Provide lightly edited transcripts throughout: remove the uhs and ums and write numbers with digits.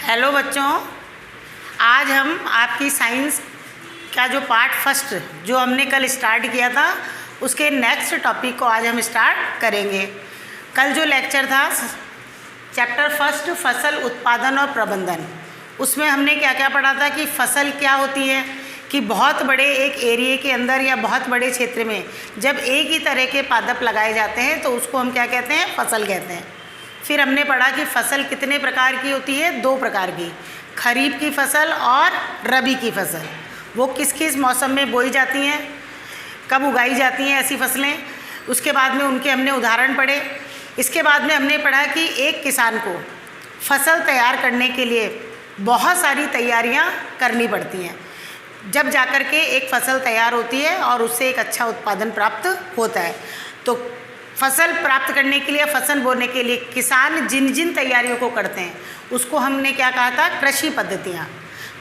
Hello बच्चों, आज हम आपकी साइंस का जो पार्ट फर्स्ट जो हमने कल स्टार्ट किया था उसके नेक्स्ट टॉपिक को आज हम स्टार्ट करेंगे। कल जो लेक्चर था चैप्टर फर्स्ट फसल उत्पादन और प्रबंधन, उसमें हमने क्या क्या पढ़ा था कि फसल क्या होती है, कि बहुत बड़े एक एरिया के अंदर या बहुत बड़े क्षेत्र में जब एक ही तरह के पादप लगाए जाते हैं तो उसको हम क्या कहते हैं, फसल कहते हैं। फिर हमने पढ़ा कि फसल कितने प्रकार की होती है, 2 प्रकार की, खरीफ की फसल और रबी की फसल। वो किस किस मौसम में बोई जाती हैं, कब उगाई जाती हैं ऐसी फसलें, उसके बाद में उनके हमने उदाहरण पढ़े। इसके बाद में हमने पढ़ा कि एक किसान को फसल तैयार करने के लिए बहुत सारी तैयारियां करनी पड़ती हैं, जब जाकर के एक फसल तैयार होती है और उससे एक अच्छा उत्पादन प्राप्त होता है। तो फसल प्राप्त करने के लिए, फसल बोने के लिए किसान जिन जिन तैयारियों को करते हैं उसको हमने क्या कहा था, कृषि पद्धतियाँ।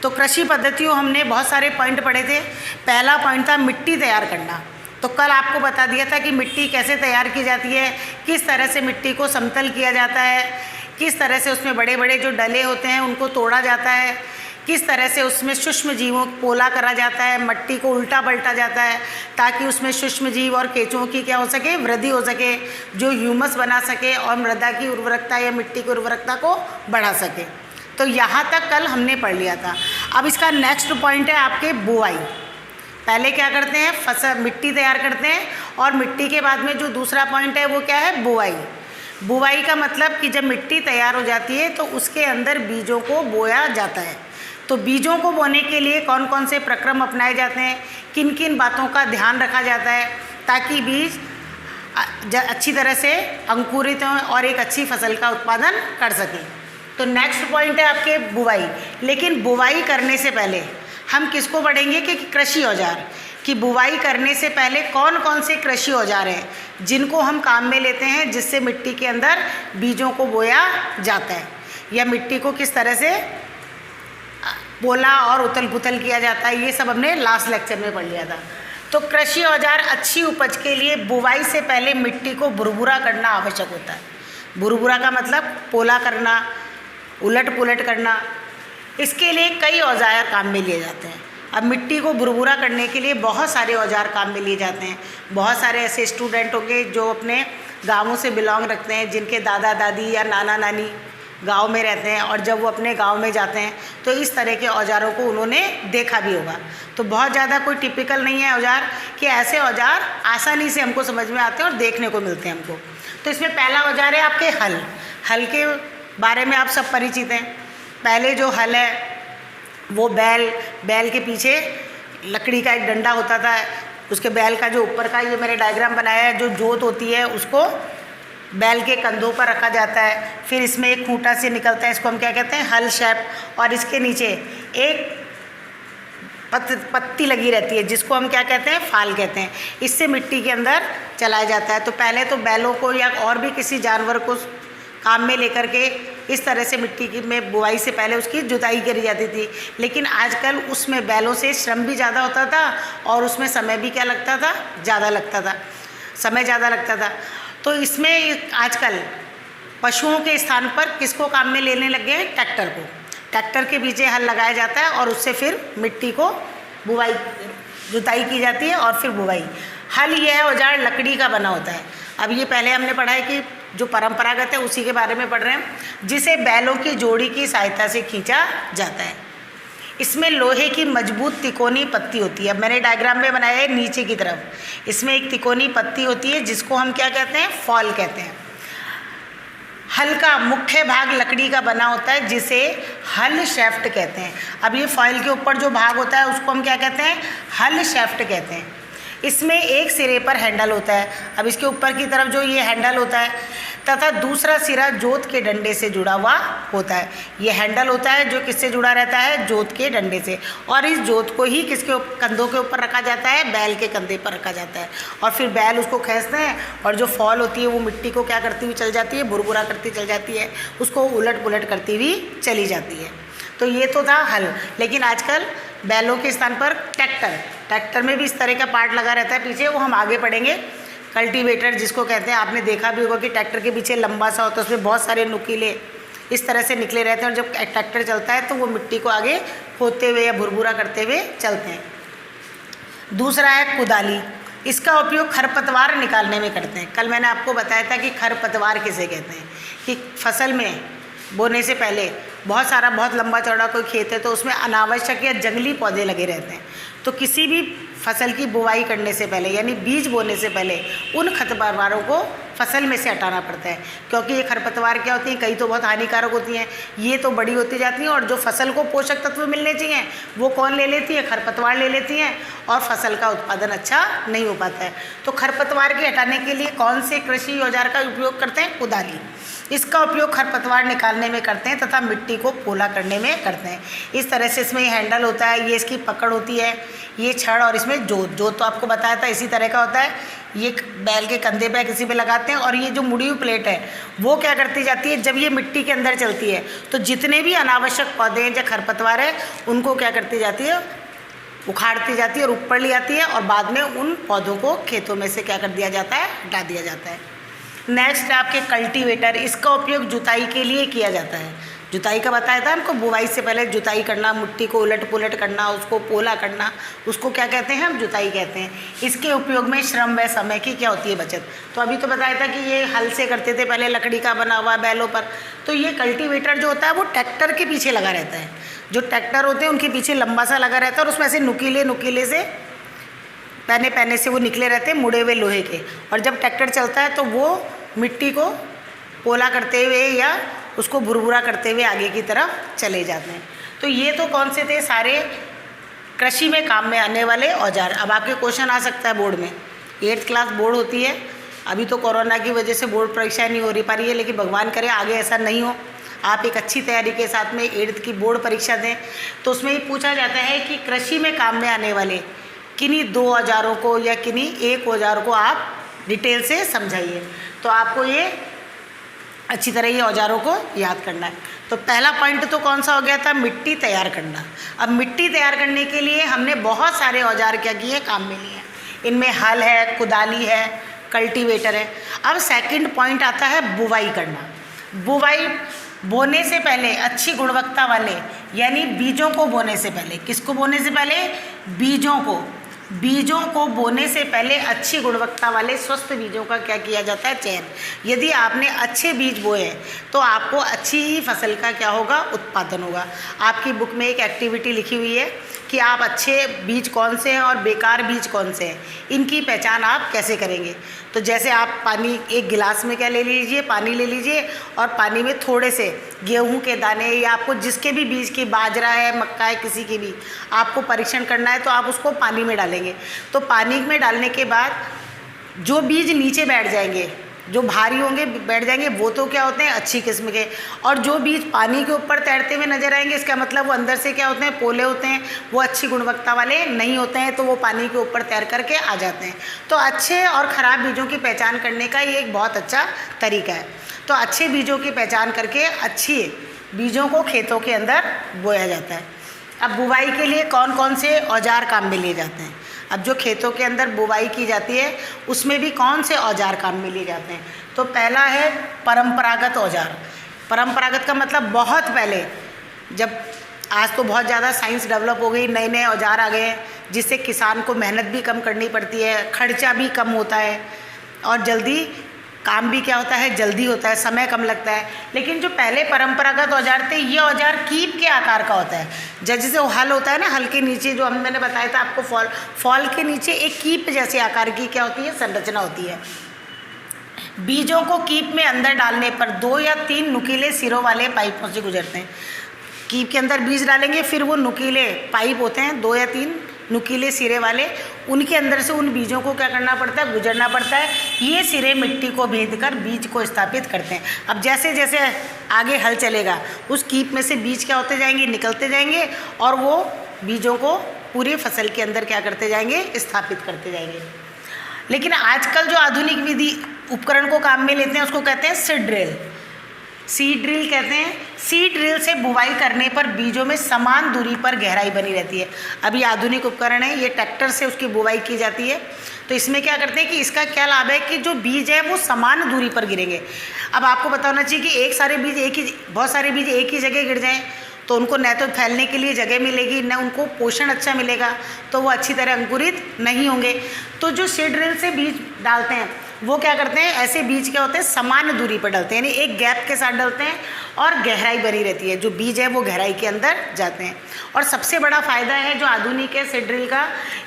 तो कृषि पद्धतियों हमने बहुत सारे पॉइंट पढ़े थे। पहला पॉइंट था मिट्टी तैयार करना। तो कल आपको बता दिया था कि मिट्टी कैसे तैयार की जाती है, किस तरह से मिट्टी को समतल किया जाता है, किस तरह से उसमें बड़े बड़े जो डले होते हैं उनको तोड़ा जाता है, किस तरह से उसमें सूक्ष्म जीवों को पोला करा जाता है, मट्टी को उल्टा पलटा जाता है ताकि उसमें सूक्ष्म जीव और केंचुओं की क्या हो सके, वृद्धि हो सके, जो ह्यूमस बना सके और मृदा की उर्वरकता या मिट्टी की उर्वरकता को बढ़ा सके। तो यहाँ तक कल हमने पढ़ लिया था। अब इसका नेक्स्ट पॉइंट है आपके बुआई। पहले क्या करते हैं, फसल मिट्टी तैयार करते हैं और मिट्टी के बाद में जो दूसरा पॉइंट है वो क्या है, बुआई। बुआई का मतलब कि जब मिट्टी तैयार हो जाती है तो उसके अंदर बीजों को बोया जाता है। तो बीजों को बोने के लिए कौन कौन से प्रक्रम अपनाए जाते हैं, किन किन बातों का ध्यान रखा जाता है ताकि बीज अच्छी तरह से अंकुरित हों और एक अच्छी फसल का उत्पादन कर सकें। तो नेक्स्ट पॉइंट है आपके बुआई। लेकिन बुआई करने से पहले हम किसको पढ़ेंगे कि कृषि औजार, कि बुआई करने से पहले कौन कौन से कृषि औजार हैं जिनको हम काम में लेते हैं, जिससे मिट्टी के अंदर बीजों को बोया जाता है या मिट्टी को किस तरह से बोला और उथल पुथल किया जाता है। ये सब हमने लास्ट लेक्चर में पढ़ लिया था। तो कृषि औजार अच्छी उपज के लिए बुवाई से पहले मिट्टी को भुरभुरा करना आवश्यक होता है। भुरभुरा का मतलब पोला करना, उलट पुलट करना। इसके लिए कई औजार काम में लिए जाते हैं। अब मिट्टी को भुरभुरा करने के लिए बहुत सारे औजार काम में लिए जाते हैं। बहुत सारे ऐसे स्टूडेंट होंगे जो अपने गाँवों से बिलोंग रखते हैं, जिनके दादा दादी या नाना नानी गांव में रहते हैं, और जब वो अपने गांव में जाते हैं तो इस तरह के औजारों को उन्होंने देखा भी होगा। तो बहुत ज़्यादा कोई टिपिकल नहीं है औजार, कि ऐसे औजार आसानी से हमको समझ में आते हैं और देखने को मिलते हैं हमको। तो इसमें पहला औजार है आपके हल। हल के बारे में आप सब परिचित हैं। पहले जो हल है वो बैल के पीछे लकड़ी का एक डंडा होता था, उसके बैल का जो ऊपर का ये मैंने डायग्राम बनाया है, जो जोत होती है उसको बैल के कंधों पर रखा जाता है। फिर इसमें एक खूंटा से निकलता है, इसको हम क्या कहते हैं, हल शेप, और इसके नीचे एक पत्ती लगी रहती है जिसको हम क्या कहते हैं, फाल कहते हैं। इससे मिट्टी के अंदर चलाया जाता है। तो पहले तो बैलों को या और भी किसी जानवर को काम में लेकर के इस तरह से मिट्टी की में बुआई से पहले उसकी जुताई करी जाती थी। लेकिन आजकल उसमें बैलों से श्रम भी ज़्यादा होता था और उसमें समय भी क्या लगता था, ज़्यादा लगता था, समय ज़्यादा लगता था। तो इसमें आजकल पशुओं के स्थान पर किसको काम में लेने लग गए हैं, ट्रैक्टर को। ट्रैक्टर के पीछे हल लगाया जाता है और उससे फिर मिट्टी को बुवाई जुताई की जाती है और फिर बुवाई। हल यह औजार लकड़ी का बना होता है। अब ये पहले हमने पढ़ा है कि जो परंपरागत है उसी के बारे में पढ़ रहे हैं, जिसे बैलों की जोड़ी की सहायता से खींचा जाता है। इसमें लोहे की मजबूत तिकोनी पत्ती होती है। मैंने डायग्राम में बनाया है नीचे की तरफ, इसमें एक तिकोनी पत्ती होती है जिसको हम क्या कहते हैं, फॉल कहते हैं। हल का मुख्य भाग लकड़ी का बना होता है जिसे हल शैफ्ट कहते हैं। अब ये फॉइल के ऊपर जो भाग होता है उसको हम क्या कहते हैं, हल शैफ्ट कहते हैं। इसमें एक सिरे पर हैंडल होता है। अब इसके ऊपर की तरफ जो ये हैंडल होता है तथा दूसरा सिरा जोत के डंडे से जुड़ा हुआ होता है। ये हैंडल होता है जो किससे जुड़ा रहता है, जोत के डंडे से, और इस जोत को ही किसके कंधों के ऊपर रखा जाता है, बैल के कंधे पर रखा जाता है। और फिर बैल उसको खींचते हैं और जो फॉल होती है वो मिट्टी को क्या करती हुई चल जाती है, भुरभुरा करती चल जाती है, उसको उलट पुलट करती हुई चली जाती है। तो ये तो था हल। लेकिन आजकल बैलों के स्थान पर ट्रैक्टर में भी इस तरह का पार्ट लगा रहता है पीछे, वो हम आगे पढ़ेंगे। कल्टीवेटर जिसको कहते हैं, आपने देखा भी होगा कि ट्रैक्टर के पीछे लंबा सा होता है, उसमें बहुत सारे नुकीले इस तरह से निकले रहते हैं और जब ट्रैक्टर चलता है तो वो मिट्टी को आगे खोदते हुए या भुरभुरा करते हुए चलते हैं। दूसरा है कुदाली। इसका उपयोग खरपतवार निकालने में करते हैं। कल मैंने आपको बताया था कि खरपतवार किसे कहते हैं, कि फसल में बोने से पहले बहुत लंबा चौड़ा कोई खेत है तो उसमें अनावश्यक या जंगली पौधे लगे रहते हैं, तो किसी भी फसल की बुवाई करने से पहले यानी बीज बोने से पहले उन खरपतवारों को फसल में से हटाना पड़ता है, क्योंकि ये खरपतवार क्या होती हैं, कई तो बहुत हानिकारक होती हैं, ये तो बड़ी होती जाती हैं और जो फसल को पोषक तत्व मिलने चाहिए वो कौन ले लेती है, खरपतवार ले लेती हैं और फसल का उत्पादन अच्छा नहीं हो पाता है। तो खरपतवार के हटाने के लिए कौन से कृषि औजार का उपयोग करते हैं? कुदाली। इसका उपयोग खरपतवार निकालने में करते हैं तथा मिट्टी को पोला करने में करते हैं। इस तरह से इसमें हैंडल होता है, ये इसकी पकड़ होती है, ये छड़ और इसमें जोत तो आपको बताया था इसी तरह का होता है। ये बैल के कंधे पे किसी पे लगाते हैं और ये जो मुड़ी हुई प्लेट है वो क्या करती जाती है, जब ये मिट्टी के अंदर चलती है तो जितने भी अनावश्यक पौधे हैं या खरपतवार है उनको क्या करती जाती है, उखाड़ती जाती है और ऊपर ले आती है और बाद में उन पौधों को खेतों में से क्या कर दिया जाता है, हटा दिया जाता है। नेक्स्ट आपके कल्टीवेटर। इसका उपयोग जुताई के लिए किया जाता है। जुताई का बताया था हमको, बुवाई से पहले जुताई करना, मिट्टी को उलट पुलट करना, उसको पोला करना, उसको क्या कहते हैं, हम जुताई कहते हैं। इसके उपयोग में श्रम व समय की क्या होती है, बचत। तो अभी तो बताया था कि ये हल से करते थे पहले, लकड़ी का बना हुआ बैलों पर। तो ये कल्टीवेटर जो होता है वो ट्रैक्टर के पीछे लगा रहता है। जो ट्रैक्टर होते हैं उनके पीछे लंबा सा लगा रहता है और उसमें ऐसे नुकीले से पैने से वो निकले रहते हैं, मुड़े हुए लोहे के। और जब ट्रैक्टर चलता है तो वो मिट्टी को पोला करते हुए या उसको भुरभुरा करते हुए आगे की तरफ चले जाते हैं। तो ये तो कौन से थे, सारे कृषि में काम में आने वाले औजार। अब आपके क्वेश्चन आ सकता है बोर्ड में, 8th क्लास बोर्ड होती है, अभी तो कोरोना की वजह से बोर्ड परीक्षा नहीं हो रही है, लेकिन भगवान करे आगे ऐसा नहीं हो, आप एक अच्छी तैयारी के साथ में 8th की बोर्ड परीक्षा दें। तो उसमें ये पूछा जाता है कि कृषि में काम में आने वाले किन्हीं 2 औजारों को या किन्हीं एक औजार को आप डिटेल से समझाइए। तो आपको ये अच्छी तरह ये औजारों को याद करना है। तो पहला पॉइंट तो कौन सा हो गया था, मिट्टी तैयार करना। अब मिट्टी तैयार करने के लिए हमने बहुत सारे औजार क्या किए, काम में लिए हैं। इनमें हल है, कुदाली है, कल्टीवेटर है। अब सेकंड पॉइंट आता है बुवाई करना। बुवाई बोने से पहले अच्छी गुणवत्ता वाले यानी बीजों को बोने से पहले, किसको बोने से पहले, बीजों को बोने से पहले अच्छी गुणवत्ता वाले स्वस्थ बीजों का क्या किया जाता है, चयन। यदि आपने अच्छे बीज बोए तो आपको अच्छी ही फसल का क्या होगा, उत्पादन होगा। आपकी बुक में एक एक्टिविटी लिखी हुई है कि आप अच्छे बीज कौन से हैं और बेकार बीज कौन से हैं, इनकी पहचान आप कैसे करेंगे। तो जैसे आप पानी एक गिलास में क्या ले लीजिए, पानी ले लीजिए और पानी में थोड़े से गेहूं के दाने या आपको जिसके भी बीज की, बाजरा है, मक्का है, किसी की भी आपको परीक्षण करना है तो आप उसको पानी में डालेंगे। तो पानी में डालने के बाद जो बीज नीचे बैठ जाएंगे, जो भारी होंगे बैठ जाएंगे, वो तो क्या होते हैं, अच्छी किस्म के। और जो बीज पानी के ऊपर तैरते हुए नजर आएंगे, इसका मतलब वो अंदर से क्या होते हैं, पोले होते हैं, वो अच्छी गुणवत्ता वाले नहीं होते हैं, तो वो पानी के ऊपर तैर करके आ जाते हैं। तो अच्छे और ख़राब बीजों की पहचान करने का ये एक बहुत अच्छा तरीका है। तो अच्छे बीजों की पहचान करके अच्छे बीजों को खेतों के अंदर बोया जाता है। अब बुवाई के लिए कौन कौन से औजार काम में लिए जाते हैं। अब जो खेतों के अंदर बुवाई की जाती है उसमें भी कौन से औजार काम में लिए जाते हैं। तो पहला है परंपरागत औजार। परंपरागत का मतलब बहुत पहले, जब आज तो बहुत ज़्यादा साइंस डेवलप हो गई, नए नए औजार आ गए हैं जिससे किसान को मेहनत भी कम करनी पड़ती है, खर्चा भी कम होता है और जल्दी काम भी क्या होता है, जल्दी होता है, समय कम लगता है। लेकिन जो पहले परंपरागत औजार थे, ये औजार कीप के आकार का होता है। जैसे वो हल होता है ना, हल के नीचे जो मैंने बताया था आपको, फॉल के नीचे एक कीप जैसे आकार की क्या होती है, संरचना होती है। बीजों को कीप में अंदर डालने पर 2 या 3 नुकीले सिरों वाले पाइपों से गुजरते हैं। कीप के अंदर बीज डालेंगे, फिर वो नुकीले पाइप होते हैं, 2 या 3 नुकीले सिरे वाले, उनके अंदर से उन बीजों को क्या करना पड़ता है, गुजरना पड़ता है। ये सिरे मिट्टी को भेदकर बीज को स्थापित करते हैं। अब जैसे जैसे आगे हल चलेगा, उस कीप में से बीज क्या होते जाएंगे, निकलते जाएंगे और वो बीजों को पूरी फसल के अंदर क्या करते जाएंगे, स्थापित करते जाएंगे। लेकिन आजकल जो आधुनिक विधि उपकरण को काम में लेते हैं उसको कहते हैं सीड ड्रिल। सीड ड्रिल कहते हैं। सीड ड्रिल से बुवाई करने पर बीजों में समान दूरी पर गहराई बनी रहती है। अभी आधुनिक उपकरण है, ये ट्रैक्टर से उसकी बुवाई की जाती है। तो इसमें क्या करते हैं कि इसका क्या लाभ है कि जो बीज है वो समान दूरी पर गिरेंगे। अब आपको पता होना चाहिए कि बहुत सारे बीज एक ही जगह गिर जाएं तो उनको न तो फैलने के लिए जगह मिलेगी, न उनको पोषण अच्छा मिलेगा, तो वो अच्छी तरह अंकुरित नहीं होंगे। तो जो सीड ड्रिल से बीज डालते हैं वो क्या करते हैं, ऐसे बीज क्या होते हैं समान दूरी पर डालते हैं, यानी एक गैप के साथ डालते हैं और गहराई बनी रहती है, जो बीज है वो गहराई के अंदर जाते हैं। और सबसे बड़ा फ़ायदा है जो आधुनिक है सीड ड्रिल का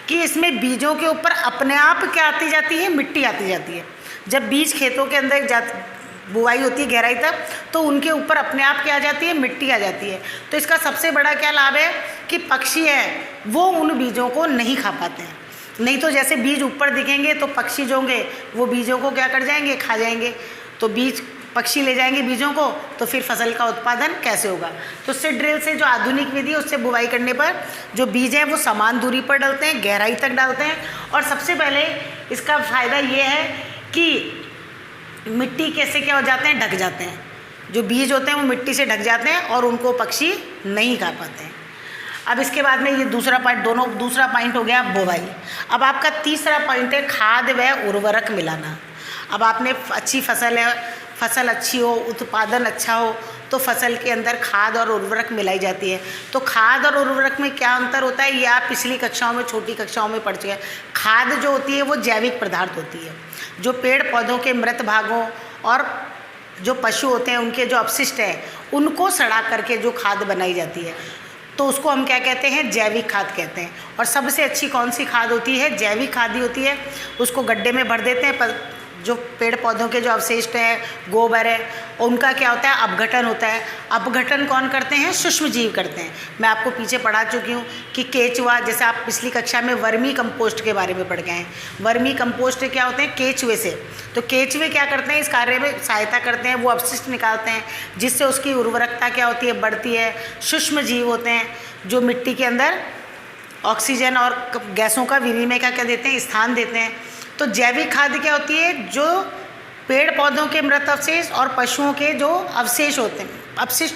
कि इसमें बीजों के ऊपर अपने आप क्या आती जाती है, मिट्टी आती जाती है। जब बीज खेतों के अंदर बुआई होती है गहराई तक, तो उनके ऊपर अपने आप क्या आ जाती है, मिट्टी आ जाती है। तो इसका सबसे बड़ा क्या लाभ है कि पक्षी है वो उन बीजों को नहीं खा पाते हैं। नहीं तो जैसे बीज ऊपर दिखेंगे तो पक्षी जो होंगे वो बीजों को क्या कर जाएंगे, खा जाएंगे। तो पक्षी ले जाएंगे बीजों को, तो फिर फसल का उत्पादन कैसे होगा। तो सीड ड्रिल से जो आधुनिक विधि है उससे बुवाई करने पर जो बीज हैं वो समान दूरी पर डालते हैं, गहराई तक डालते हैं। और सबसे पहले इसका फ़ायदा ये है कि मिट्टी कैसे क्या हो जाते हैं, ढक जाते हैं। जो बीज होते हैं वो मिट्टी से ढक जाते हैं और उनको पक्षी नहीं खा पाते हैं। अब इसके बाद में ये दूसरा पॉइंट हो गया बुवाई। अब आपका तीसरा पॉइंट है खाद व उर्वरक मिलाना। अब आपने अच्छी फसल है, फसल अच्छी हो, उत्पादन अच्छा हो, तो फसल के अंदर खाद और उर्वरक मिलाई जाती है। तो खाद और उर्वरक में क्या अंतर होता है, ये आप पिछली कक्षाओं में, छोटी कक्षाओं में पढ़ चुके हैं। खाद जो होती है वो जैविक पदार्थ होती है, जो पेड़ पौधों के मृत भागों और जो पशु होते हैं उनके जो अपशिष्ट हैं उनको सड़ा करके जो खाद बनाई जाती है, तो उसको हम क्या कहते हैं, जैविक खाद कहते हैं। और सबसे अच्छी कौन सी खाद होती है, जैविक खाद ही होती है। उसको गड्ढे में भर देते हैं, जो पेड़ पौधों के जो अवशिष्ट हैं, गोबर है, उनका क्या होता है, अपघटन होता है। अपघटन कौन करते हैं, सूक्ष्म जीव करते हैं। मैं आपको पीछे पढ़ा चुकी हूँ कि केचुआ, जैसे आप पिछली कक्षा में वर्मी कंपोस्ट के बारे में पढ़ गए हैं। वर्मी कंपोस्ट क्या होते हैं, केचुए से। तो केचुए क्या करते हैं, इस कार्य में सहायता करते हैं, वो अपशिष्ट निकालते हैं जिससे उसकी उर्वरकता क्या होती है, बढ़ती है। सूक्ष्म जीव होते हैं जो मिट्टी के अंदर ऑक्सीजन और गैसों का विनिमय का क्या देते हैं, स्थान देते हैं। तो जैविक खाद क्या होती है, जो पेड़ पौधों के मृत अवशेष और पशुओं के जो अपशिष्ट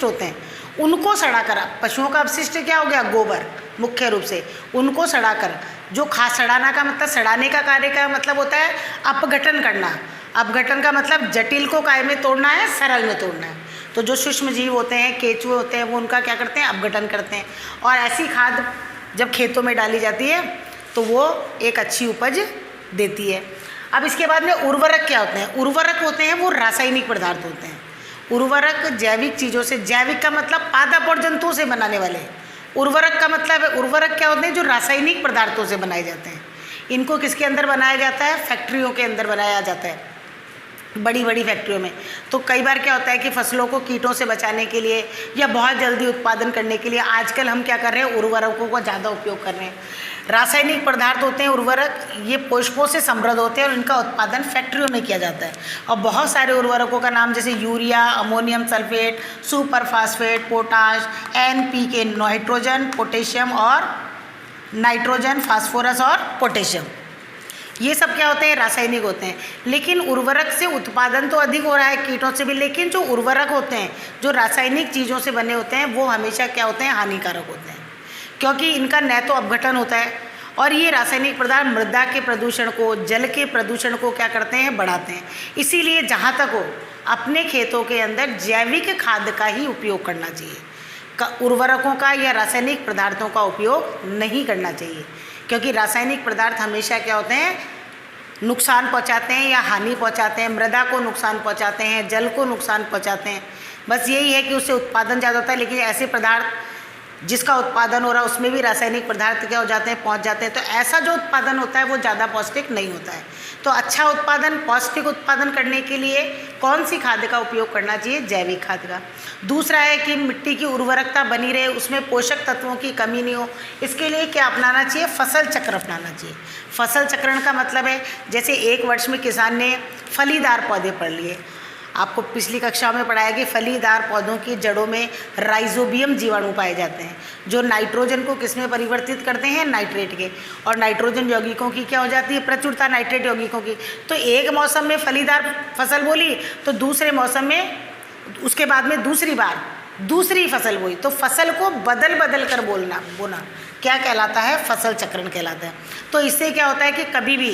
होते हैं उनको सड़ाकर, पशुओं का अपशिष्ट क्या हो गया, गोबर मुख्य रूप से, उनको सड़ाकर, जो सड़ाना का मतलब, सड़ाने का कार्य का मतलब होता है अपघटन करना। अपघटन का मतलब जटिल को काय में तोड़ना है, सरल में तोड़ना है। तो जो सूक्ष्म जीव होते हैं, केचुए होते हैं, वो उनका क्या करते हैं, अपघटन करते हैं। और ऐसी खाद जब खेतों में डाली जाती है तो वो एक अच्छी उपज देती है। अब इसके बाद में उर्वरक क्या होते हैं, उर्वरक होते हैं वो रासायनिक पदार्थ होते हैं। उर्वरक जैविक चीज़ों से, जैविक का मतलब पादप और जंतुओं से बनाने वाले, उर्वरक का मतलब है, उर्वरक क्या होते हैं, जो रासायनिक पदार्थों से बनाए जाते हैं। इनको किसके अंदर बनाया जाता है, फैक्ट्रियों के अंदर बनाया जाता है, बड़ी बड़ी फैक्ट्रियों में। तो कई बार क्या होता है कि फसलों को कीटों से बचाने के लिए या बहुत जल्दी उत्पादन करने के लिए आजकल हम क्या कर रहे हैं, उर्वरकों का ज़्यादा उपयोग कर रहे हैं। रासायनिक पदार्थ होते हैं उर्वरक, ये पोषकों से समृद्ध होते हैं और इनका उत्पादन फैक्ट्रियों में किया जाता है। और बहुत सारे उर्वरकों का नाम जैसे urea, ammonium sulphate, super phosphate, potash, NPK, nitrogen, potassium और नाइट्रोजन, फास्फोरस और पोटेशियम, ये सब क्या होते हैं, रासायनिक होते हैं। लेकिन उर्वरक से उत्पादन तो अधिक हो रहा है कीटों से भी, लेकिन जो उर्वरक होते हैं, जो रासायनिक चीज़ों से बने होते हैं, वो हमेशा क्या होते हैं, हानिकारक होते हैं, क्योंकि इनका न तो अपघटन होता है और ये रासायनिक पदार्थ मृदा के प्रदूषण को, जल के प्रदूषण को क्या करते हैं, बढ़ाते हैं। इसीलिए जहाँ तक हो अपने खेतों के अंदर जैविक खाद का ही उपयोग करना चाहिए, उर्वरकों का या रासायनिक पदार्थों का उपयोग नहीं करना चाहिए, क्योंकि रासायनिक पदार्थ हमेशा क्या होते हैं, नुकसान पहुंचाते हैं या हानि पहुंचाते हैं, मृदा को नुकसान पहुंचाते हैं, जल को नुकसान पहुंचाते हैं। बस यही है कि उससे उत्पादन ज़्यादा होता है, लेकिन ऐसे पदार्थ जिसका उत्पादन हो रहा है उसमें भी रासायनिक पदार्थ क्या हो जाते हैं, पहुंच जाते हैं। तो ऐसा जो उत्पादन होता है वो ज़्यादा पौष्टिक नहीं होता है। तो अच्छा उत्पादन, पौष्टिक उत्पादन करने के लिए कौन सी खाद का उपयोग करना चाहिए, जैविक खाद का। दूसरा है कि मिट्टी की उर्वरकता बनी रहे, उसमें पोषक तत्वों की कमी नहीं हो, इसके लिए क्या अपनाना चाहिए, फसल चक्र अपनाना चाहिए। फसल चक्रण का मतलब है, जैसे एक वर्ष में किसान ने फलीदार पौधे पढ़ लिए, आपको पिछली कक्षा में पढ़ाया कि फलीदार पौधों की जड़ों में राइजोबियम जीवाणु पाए जाते हैं, जो नाइट्रोजन को किस में परिवर्तित करते हैं, नाइट्रेट के, और नाइट्रोजन यौगिकों की क्या हो जाती है, प्रचुरता नाइट्रेट यौगिकों की। तो एक मौसम में फलीदार फसल बोली तो दूसरे मौसम में, उसके बाद में दूसरी बार दूसरी फसल बोई, तो फसल को बदल बदल कर बोना क्या कहलाता है, फसल चक्रण कहलाता है। तो इससे क्या होता है कि कभी भी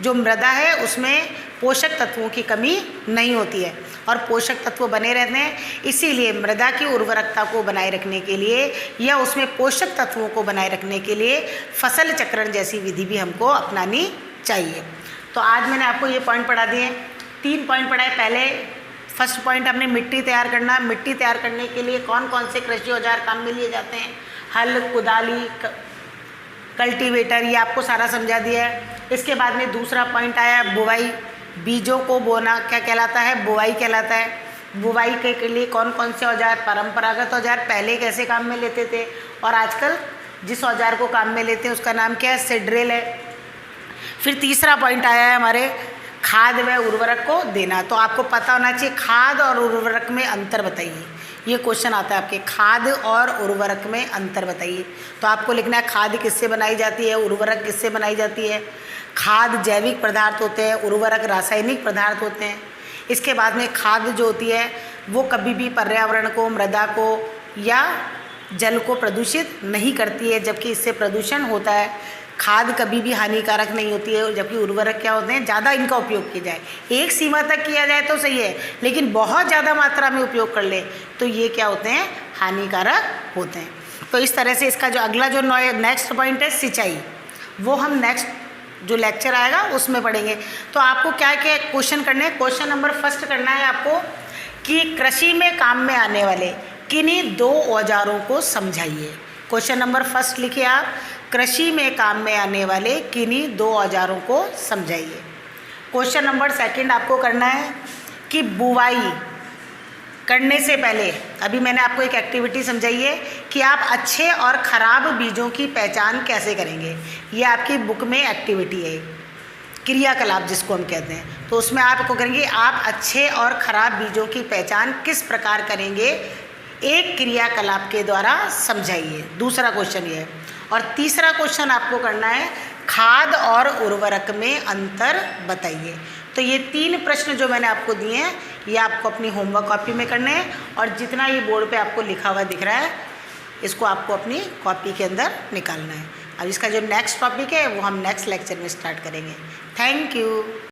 जो मृदा है उसमें पोषक तत्वों की कमी नहीं होती है और पोषक तत्व बने रहते हैं। इसीलिए मृदा की उर्वरकता को बनाए रखने के लिए या उसमें पोषक तत्वों को बनाए रखने के लिए फसल चक्रण जैसी विधि भी हमको अपनानी चाहिए। तो आज मैंने आपको ये पॉइंट पढ़ा दिए, 3 पॉइंट पढ़ाए। पहले फर्स्ट पॉइंट हमने मिट्टी तैयार करना। मिट्टी तैयार करने के लिए कौन कौन से कृषि औजार काम में लिए जाते हैं, हल, कुदाली, कल्टीवेटर, ये आपको सारा समझा दिया है। इसके बाद में दूसरा पॉइंट आया बुवाई। बीजों को बोना क्या कहलाता है, बुवाई कहलाता है। बुवाई के लिए कौन कौन से औजार, परंपरागत औजार पहले कैसे काम में लेते थे और आजकल जिस औजार को काम में लेते हैं उसका नाम क्या है, सीड्रिल है। फिर तीसरा पॉइंट आया है हमारे खाद व उर्वरक को देना। तो आपको पता होना चाहिए खाद और उर्वरक में अंतर बताइए। ये क्वेश्चन आता है आपके, खाद और उर्वरक में अंतर बताइए। तो आपको लिखना है खाद किससे बनाई जाती है, उर्वरक किससे बनाई जाती है। खाद जैविक पदार्थ होते हैं, उर्वरक रासायनिक पदार्थ होते हैं। इसके बाद में खाद जो होती है वो कभी भी पर्यावरण को, मृदा को या जल को प्रदूषित नहीं करती है, जबकि इससे प्रदूषण होता है। खाद कभी भी हानिकारक नहीं होती है, जबकि उर्वरक क्या होते हैं, ज़्यादा इनका उपयोग किया जाए, एक सीमा तक किया जाए तो सही है, लेकिन बहुत ज़्यादा मात्रा में उपयोग कर ले तो ये क्या होते हैं, हानिकारक होते हैं। तो इस तरह से इसका जो अगला जो नेक्स्ट पॉइंट है सिंचाई, वो हम नेक्स्ट जो लेक्चर आएगा उसमें पढ़ेंगे। तो आपको क्या क्या क्वेश्चन करने हैं। क्वेश्चन नंबर फर्स्ट करना है आपको कि कृषि में काम में आने वाले किन्हीं 2 औजारों को समझाइए। क्वेश्चन नंबर फर्स्ट लिखिए आप, कृषि में काम में आने वाले किन्हीं 2 औजारों को समझाइए। क्वेश्चन नंबर सेकंड आपको करना है कि बुवाई करने से पहले, अभी मैंने आपको एक एक्टिविटी समझाई है कि आप अच्छे और ख़राब बीजों की पहचान कैसे करेंगे। ये आपकी बुक में एक्टिविटी है, क्रियाकलाप जिसको हम कहते हैं। तो उसमें आपको करेंगे आप अच्छे और ख़राब बीजों की पहचान किस प्रकार करेंगे, एक क्रियाकलाप के द्वारा समझाइए। दूसरा क्वेश्चन ये है। और तीसरा क्वेश्चन आपको करना है खाद और उर्वरक में अंतर बताइए। तो ये 3 प्रश्न जो मैंने आपको दिए हैं ये आपको अपनी होमवर्क कॉपी में करने हैं और जितना ये बोर्ड पे आपको लिखा हुआ दिख रहा है इसको आपको अपनी कॉपी के अंदर निकालना है। अब इसका जो नेक्स्ट टॉपिक है वो हम नेक्स्ट लेक्चर में स्टार्ट करेंगे। Thank you.